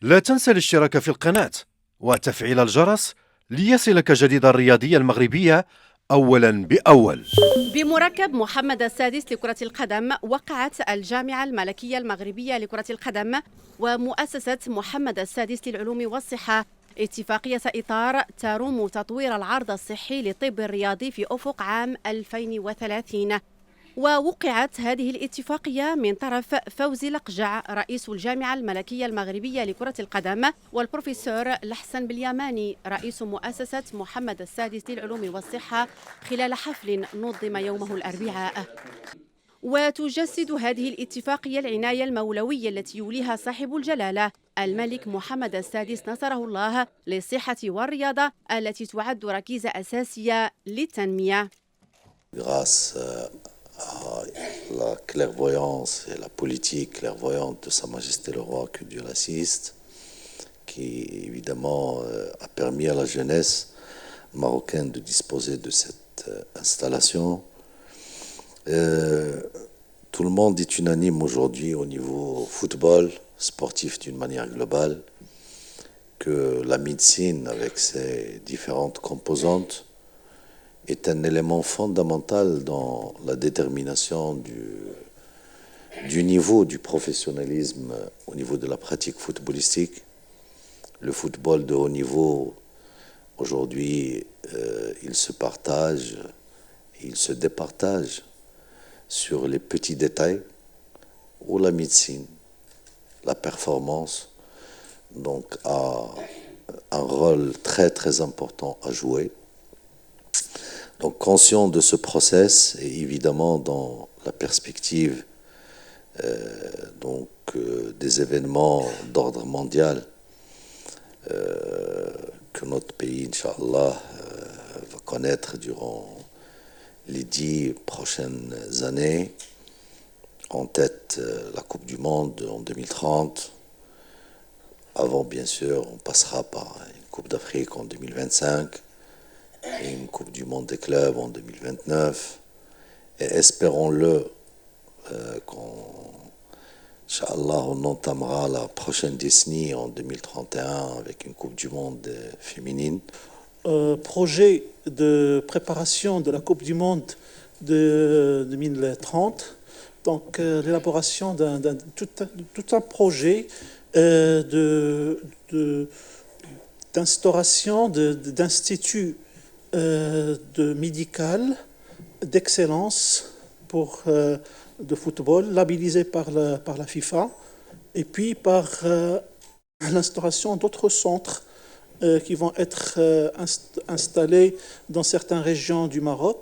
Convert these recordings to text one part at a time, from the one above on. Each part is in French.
لا تنسى الاشتراك في القناة وتفعيل الجرس ليصلك جديد الرياضية المغربية أولاً بأول. بمركب محمد السادس لكرة القدم، وقعت الجامعة الملكية المغربية لكرة القدم ومؤسسة محمد السادس للعلوم والصحة اتفاقية إطار تروم تطوير العرض الصحي للطب الرياضي في أفق عام 2030. ووقعت هذه الاتفاقية من طرف فوزي لقجع رئيس الجامعة الملكية المغربية لكرة القدم، والبروفيسور لحسن باليماني رئيس مؤسسة محمد السادس للعلوم والصحة خلال حفل نظم يومه الأربعاء. وتجسد هذه الاتفاقية العناية المولوية التي يوليها صاحب الجلالة الملك محمد السادس نصره الله للصحة والرياضة التي تعد ركيزة أساسية للتنمية. À la clairvoyance et la politique clairvoyante de Sa Majesté le Roi, que Dieu l'assiste, qui évidemment a permis à la jeunesse marocaine de disposer de cette installation. Tout le monde est unanime aujourd'hui au niveau football, sportif d'une manière globale, que la médecine avec ses différentes composantes est un élément fondamental dans la détermination du niveau du professionnalisme au niveau de la pratique footballistique. Le football de haut niveau, aujourd'hui, il se partage, il se départage sur les petits détails où la médecine, la performance, donc, a un rôle très très important à jouer. Donc, conscient de ce process et évidemment dans la perspective des événements d'ordre mondial que notre pays, Inch'Allah, va connaître durant les 10 prochaines années, en tête la Coupe du Monde en 2030. Avant, bien sûr, on passera par une Coupe d'Afrique en 2025. Et une Coupe du Monde des clubs en 2029, et espérons-le qu'Inch'Allah on entamera la prochaine décennie en 2031 avec une Coupe du Monde féminine. Projet de préparation de la Coupe du Monde de 2030, donc l'élaboration tout un projet d'instauration d'instituts de médical d'excellence pour de football labellisé par la FIFA, et puis par l'instauration d'autres centres qui vont être installés dans certaines régions du Maroc.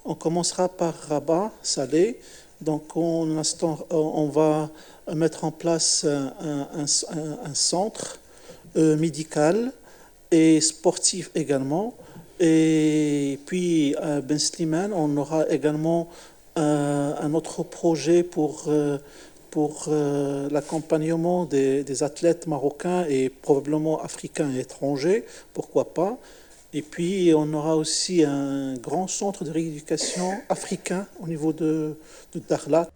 On commencera par Rabat, Salé. Donc on va mettre en place un centre médical et sportif également. Et puis à Ben Slimane, on aura également un autre projet pour l'accompagnement des athlètes marocains et probablement africains et étrangers, pourquoi pas. Et puis on aura aussi un grand centre de rééducation africain au niveau de Dakhla.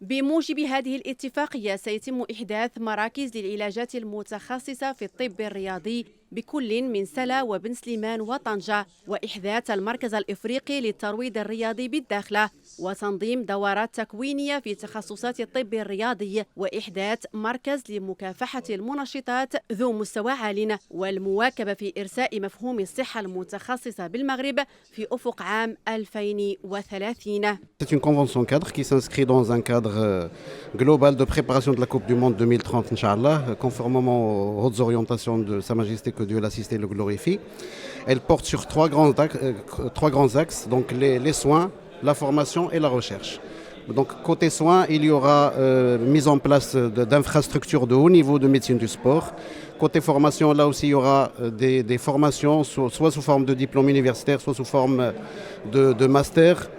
بموجب هذه الاتفاقية سيتم إحداث مراكز للعلاجات المتخصصة في الطب الرياضي بكل من سلا وبن سليمان وطنجة، وإحداث المركز الإفريقي للترويض الرياضي بالداخلة، وتنظيم دورات تكوينية في تخصصات الطب الرياضي، وإحداث مركز لمكافحة المنشطات ذو مستوى عال، والمواكبة في إرساء مفهوم الصحة المتخصصة بالمغرب في أفق عام 2030. C'est une convention cadre qui s'inscrit dans un cadre global de préparation de la Coupe du Monde 2030, Inch'Allah, conformément aux hautes orientations de Sa Majesté, que Dieu l'assiste et le glorifie. Elle porte sur trois grands axes, donc les soins, la formation et la recherche. Donc côté soins, il y aura mise en place d'infrastructures de haut niveau de médecine du sport. Côté formation, là aussi, il y aura des formations, soit sous forme de diplôme universitaire, soit sous forme de master,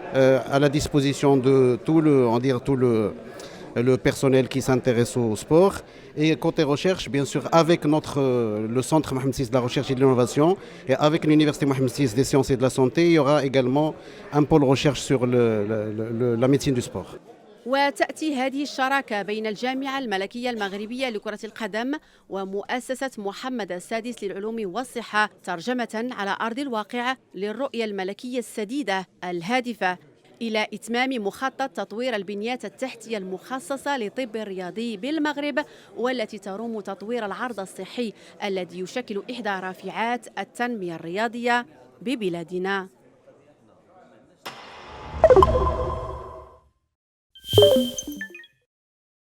à la disposition de tout le personnel qui s'intéresse au sport. Et côté recherche, bien sûr, avec le Centre Mohamed VI de la recherche et de l'innovation et avec l'Université Mohamed VI des sciences et de la santé, il y aura également un pôle recherche sur la médecine du sport. وتأتي هذه الشراكة بين الجامعة الملكية المغربية لكرة القدم ومؤسسة محمد السادس للعلوم والصحة ترجمة على أرض الواقع للرؤية الملكية السديدة الهادفة إلى إتمام مخطط تطوير البنيات التحتية المخصصة للطب الرياضي بالمغرب، والتي تروم تطوير العرض الصحي الذي يشكل إحدى رافعات التنمية الرياضية ببلادنا.